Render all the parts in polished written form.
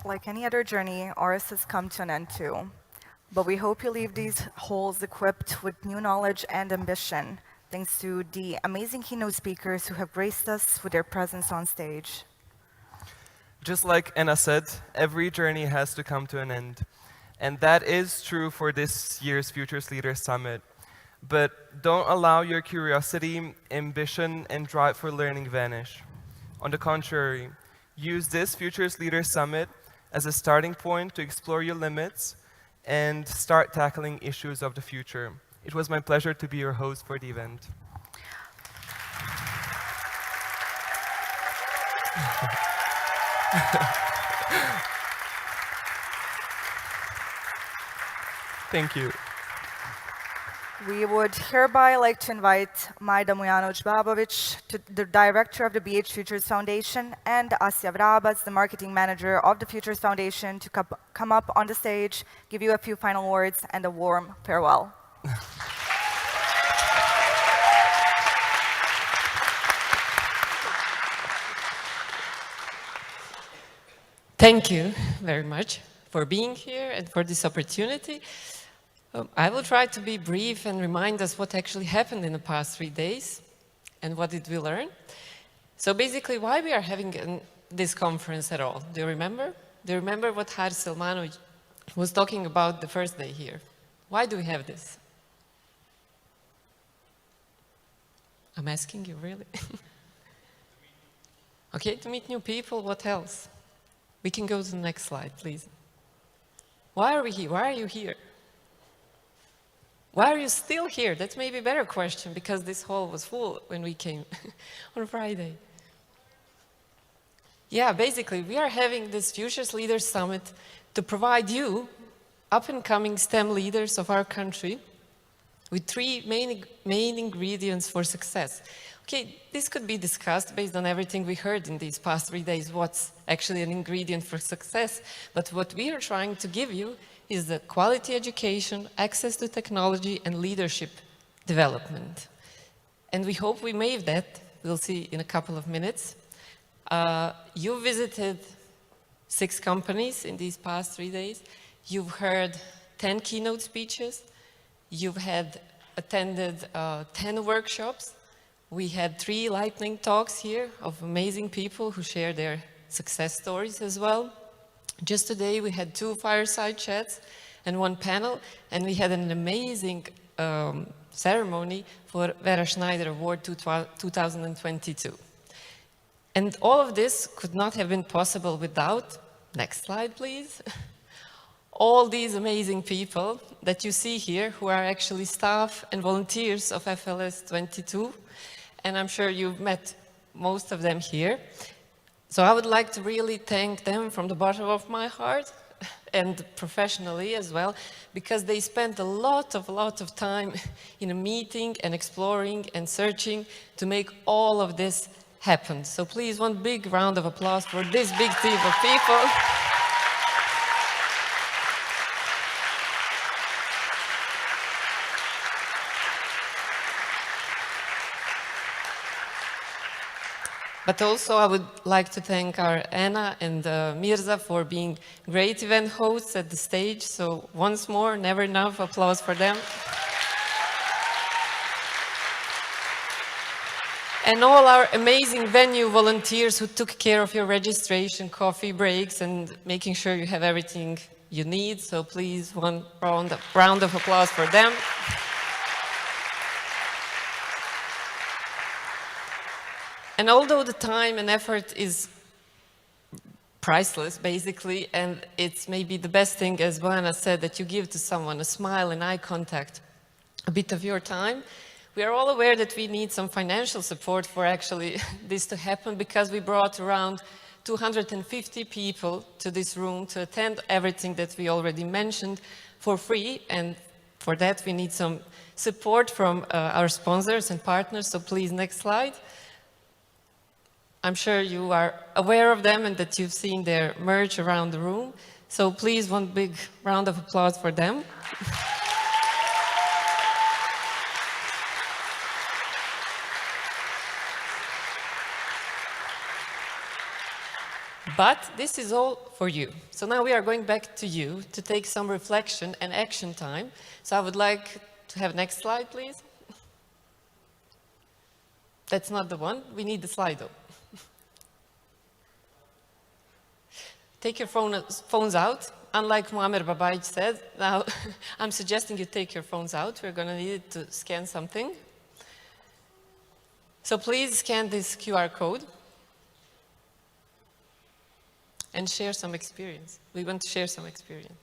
like any other journey, ours has come to an end too. But we hope you leave these halls equipped with new knowledge and ambition, thanks to the amazing keynote speakers who have graced us with their presence on stage. Just like Anna said, every journey has to come to an end. And that is true for this year's Futures Leaders Summit. But don't allow your curiosity, ambition, and drive for learning vanish. On the contrary, use this Futures Leaders Summit as a starting point to explore your limits and start tackling issues of the future. It was my pleasure to be your host for the event. Thank you. We would hereby like to invite Majda Mujanovic, the director of the BH Futures Foundation, and Asja Vrabac, the marketing manager of the Futures Foundation, to come up on the stage, give you a few final words, and a warm farewell. Thank you very much for being here and for this opportunity. I will try to be brief and remind us what actually happened in the past 3 days and what did we learn. So basically, why we are having this conference at all? Do you remember? Do you remember what Har Silmanovic was talking about the first day here? Why do we have this? I'm asking you, really? Okay, to meet new people, what else? We can go to the next slide, please. Why are we here? Why are you here? Why are you still here? That's maybe a better question, because this hall was full when we came on Friday. Yeah, basically, we are having this Futures Leaders Summit to provide you, up-and-coming STEM leaders of our country, with 3 main ingredients for success. Okay, this could be discussed based on everything we heard in these past 3 days, what's actually an ingredient for success. But what we are trying to give you is the quality education, access to technology, and leadership development. And we hope we made that. We'll see in a couple of minutes. You visited 6 companies in these past 3 days. You've heard 10 keynote speeches. You've attended 10 workshops. We had 3 lightning talks here of amazing people who share their success stories as well. Just today we had 2 fireside chats and 1 panel, and we had an amazing ceremony for Vera Schneider Award 2022. And all of this could not have been possible without, next slide please, all these amazing people that you see here who are actually staff and volunteers of FLS 22. And I'm sure you've met most of them here. So I would like to really thank them from the bottom of my heart and professionally as well, because they spent a lot of time in a meeting and exploring and searching to make all of this happen. So please, one big round of applause for this big team of people. But also I would like to thank our Anna and Mirza for being great event hosts at the stage. So once more, never enough applause for them. And all our amazing venue volunteers who took care of your registration, coffee breaks, and making sure you have everything you need. So please, one round of applause for them. And although the time and effort is priceless, basically, and it's maybe the best thing, as Bojana said, that you give to someone, a smile and eye contact, a bit of your time, we are all aware that we need some financial support for actually this to happen, because we brought around 250 people to this room to attend everything that we already mentioned for free, and for that we need some support from our sponsors and partners. So please, next slide. I'm sure you are aware of them and that you've seen their merch around the room. So please, one big round of applause for them. But this is all for you. So now we are going back to you to take some reflection and action time. So I would like to have next slide, please. That's not the one. We need the Slido. Take your phones out. Unlike Muammer Babovic said, now I'm suggesting you take your phones out. We're going to need it to scan something. So please scan this QR code and share some experience. We want to share some experience.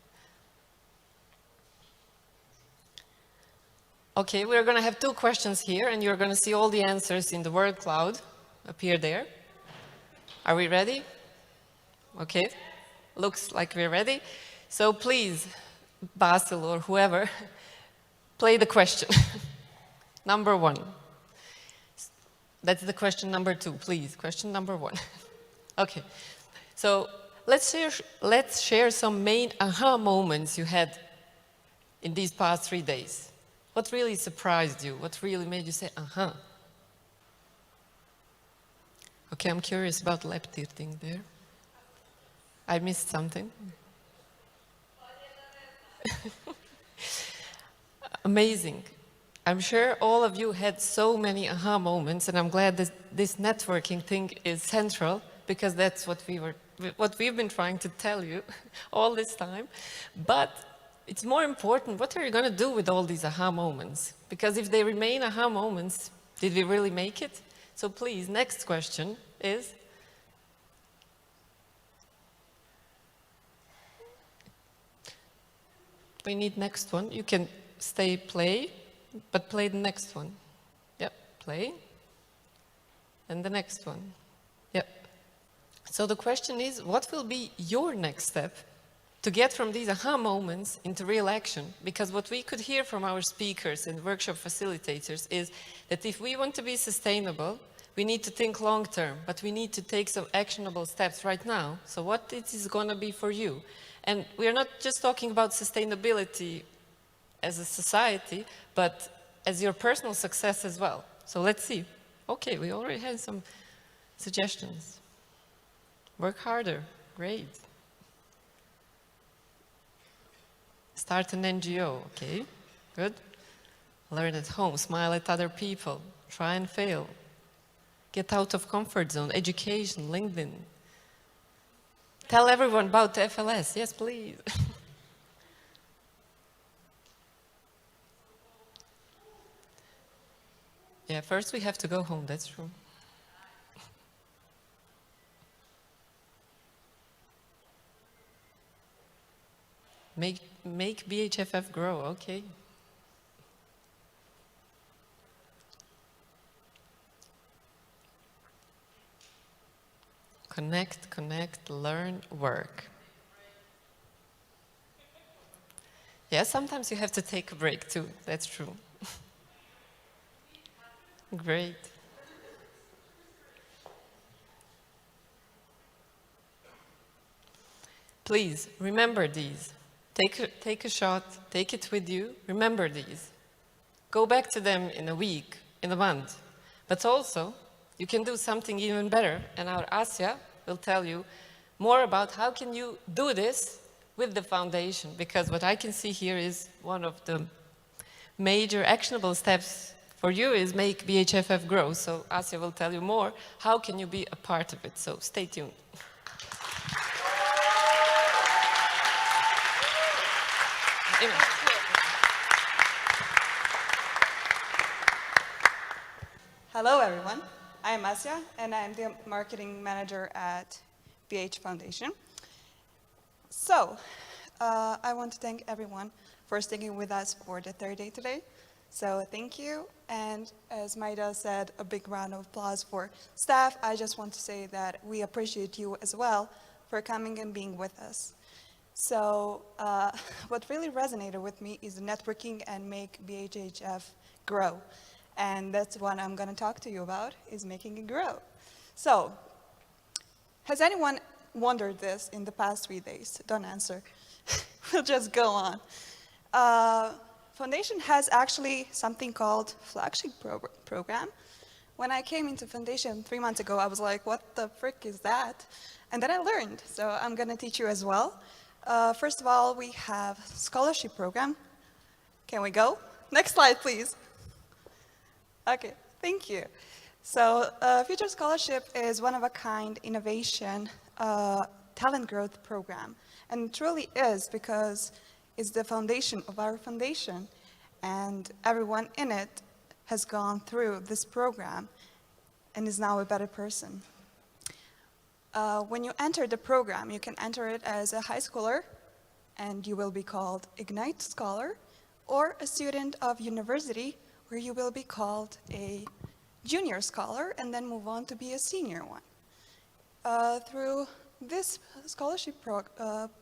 Okay, we're going to have 2 questions here, and you're going to see all the answers in the word cloud appear there. Are we ready? Okay, looks like we're ready. So please, Basil or whoever, play the question. Number 1. That's the question number 2, please. Question number 1. Okay, so let's share some main aha moments you had in these past 3 days. What really surprised you? What really made you say, aha? Okay, I'm curious about Leptir thing there. I missed something. Amazing. I'm sure all of you had so many aha moments, and I'm glad that this networking thing is central, because that's what we've been trying to tell you all this time. But it's more important, what are you going to do with all these aha moments? Because if they remain aha moments, did we really make it? So please, next question is, we need next one. You can stay play, but play the next one. Yep, play. And the next one. Yep. So the question is, what will be your next step to get from these aha moments into real action? Because what we could hear from our speakers and workshop facilitators is that if we want to be sustainable, we need to think long term, but we need to take some actionable steps right now. So what it is going to be for you? And we are not just talking about sustainability as a society, but as your personal success as well. So let's see. Okay, we already had some suggestions. Work harder. Great. Start an NGO. Okay, good. Learn at home. Smile at other people. Try and fail. Get out of comfort zone. Education. LinkedIn. Tell everyone about the FLS. Yes, please. Yeah, first we have to go home, that's true. Make BHFF grow, okay. Connect, learn, work. Yeah, sometimes you have to take a break too, that's true. Great. Please, remember these. Take a shot, take it with you, remember these. Go back to them in a week, in a month. But also, you can do something even better, and our Asja will tell you more about how can you do this with the foundation, because what I can see here is one of the major actionable steps for you is make BHFF grow. So Asja will tell you more. How can you be a part of it? So stay tuned. Hello, everyone. I'm Asja, and I'm the marketing manager at BH Foundation. So, I want to thank everyone for sticking with us for the third day today. So, thank you. And as Majda said, a big round of applause for staff. I just want to say that we appreciate you as well for coming and being with us. So, what really resonated with me is networking and make BHHF grow. And that's what I'm going to talk to you about, is making it grow. So, has anyone wondered this in the past 3 days? Don't answer. We'll just go on. Foundation has actually something called flagship program, when I came into foundation 3 months ago, I was like, what the frick is that? And then I learned, so I'm going to teach you as well. First of all, we have scholarship program. Can we go? Next slide, please. Okay, thank you. So Future Scholarship is one-of-a-kind innovation talent growth program. And it truly is, because it's the foundation of our foundation. And everyone in it has gone through this program and is now a better person. When you enter the program, you can enter it as a high schooler, and you will be called Ignite Scholar, or a student of university, where you will be called a junior scholar, and then move on to be a senior one. Through this scholarship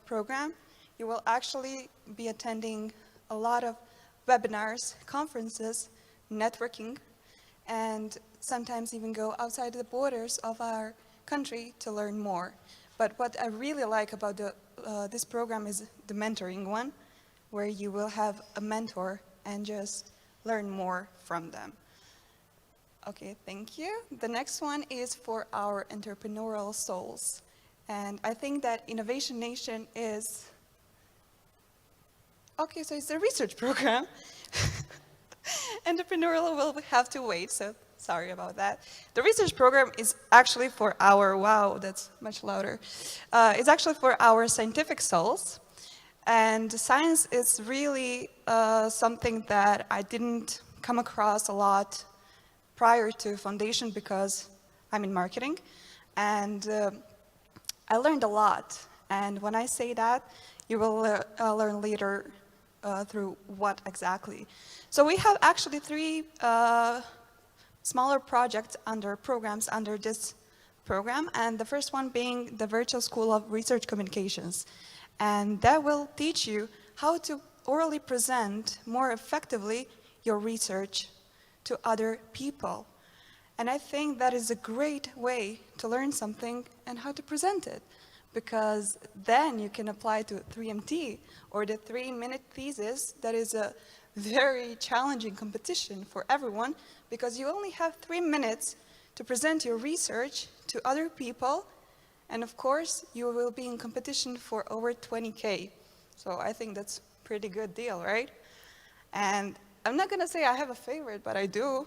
program, you will actually be attending a lot of webinars, conferences, networking, and sometimes even go outside the borders of our country to learn more. But what I really like about this program is the mentoring one, where you will have a mentor and just learn more from them. Okay, thank you. The next one is for our entrepreneurial souls. And I think that Innovation Nation is, okay, so it's a research program. Entrepreneurial will have to wait, so sorry about that. The research program is actually for our, wow, that's much louder. It's actually for our scientific souls. And science is really something that I didn't come across a lot prior to foundation, because I'm in marketing. And I learned a lot. And when I say that, you will learn later through what exactly. So we have actually 3 smaller projects programs under this program, and the first one being the Virtual School of Research Communications. And that will teach you how to orally present more effectively your research to other people. And I think that is a great way to learn something and how to present it, because then you can apply to 3MT or the 3-minute thesis. That is a very challenging competition for everyone, because you only have 3 minutes to present your research to other people, and of course you will be in competition for over 20K. So I think that's a pretty good deal, right? And I'm not going to say I have a favorite, but I do,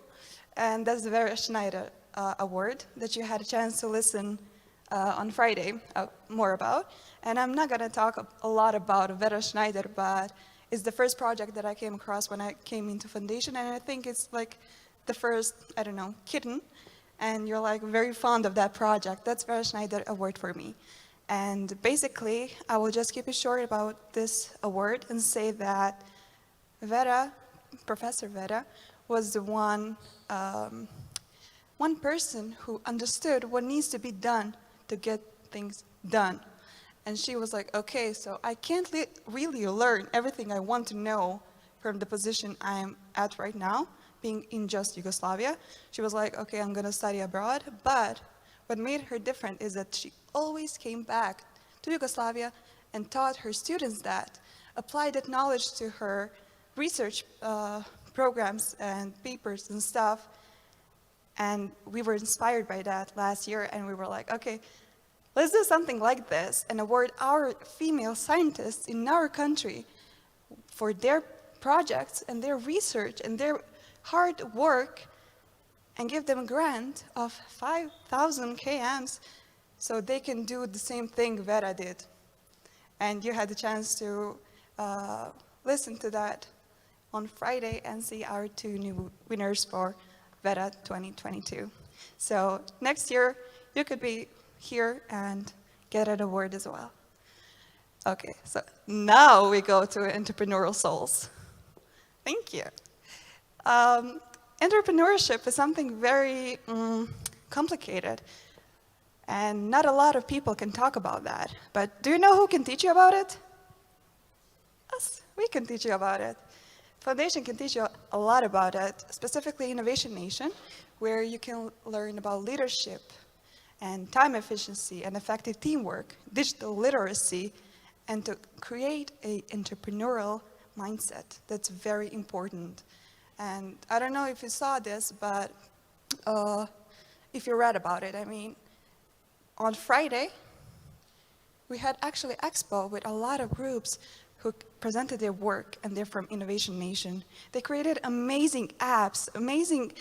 and that's the Vera Schneider award that you had a chance to listen on Friday more about. And I'm not going to talk a lot about Vera Schneider, but it's the first project that I came across when I came into foundation, and I think it's like the first, I don't know, kitten, and you're like very fond of that project. That's Vera Schneider award for me. And basically, I will just keep it short about this award and say that Vera, Professor Vera, was the one person who understood what needs to be done to get things done. And she was like, okay, so I can't really learn everything I want to know from the position I'm at right now, being in just Yugoslavia. She was like, okay, I'm going to study abroad. But what made her different is that she always came back to Yugoslavia and taught her students that, applied that knowledge to her research programs and papers and stuff. And we were inspired by that last year, and we were like, okay, let's do something like this and award our female scientists in our country for their projects and their research and their hard work, and give them a grant of 5,000 KMs so they can do the same thing Vera did. And you had the chance to listen to that on Friday and see our 2 new winners for Vera 2022. So next year, you could be here and get an award as well. Okay, so now we go to entrepreneurial souls. Thank you. Entrepreneurship is something very complicated, and not a lot of people can talk about that. But do you know who can teach you about it? Us. We can teach you about it. Foundation can teach you a lot about it, specifically Innovation Nation, where you can learn about leadership and time efficiency and effective teamwork, digital literacy, and to create an entrepreneurial mindset. That's very important. And I don't know if you saw this, but if you read about it. I mean, on Friday, we had actually expo with a lot of groups who presented their work, and they're from Innovation Nation. They created amazing apps, amazing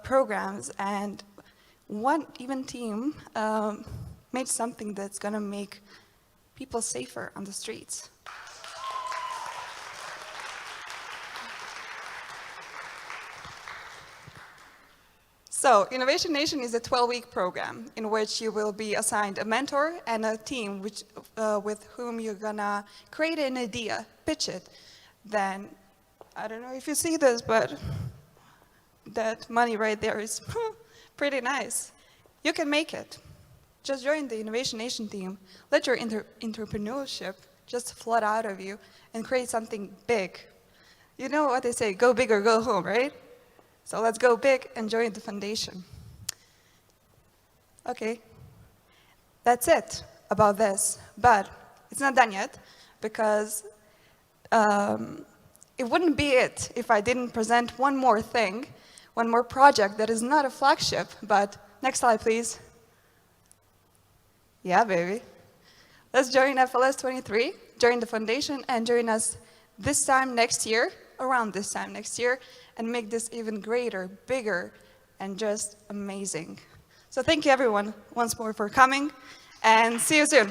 programs, and one even team made something that's going to make people safer on the streets. So, Innovation Nation is a 12-week program in which you will be assigned a mentor and a team with whom you're gonna create an idea, pitch it. Then, I don't know if you see this, but that money right there is pretty nice. You can make it. Just join the Innovation Nation team. Let your entrepreneurship just flood out of you and create something big. You know what they say, go big or go home, right? So let's go big and join the foundation. Okay, that's it about this. But it's not done yet, because it wouldn't be it if I didn't present one more thing, one more project that is not a flagship, but next slide, please. Yeah, baby. Let's join FLS 23, join the foundation, and join us this time next year, around this time next year, and make this even greater, bigger, and just amazing. So thank you everyone once more for coming, and see you soon.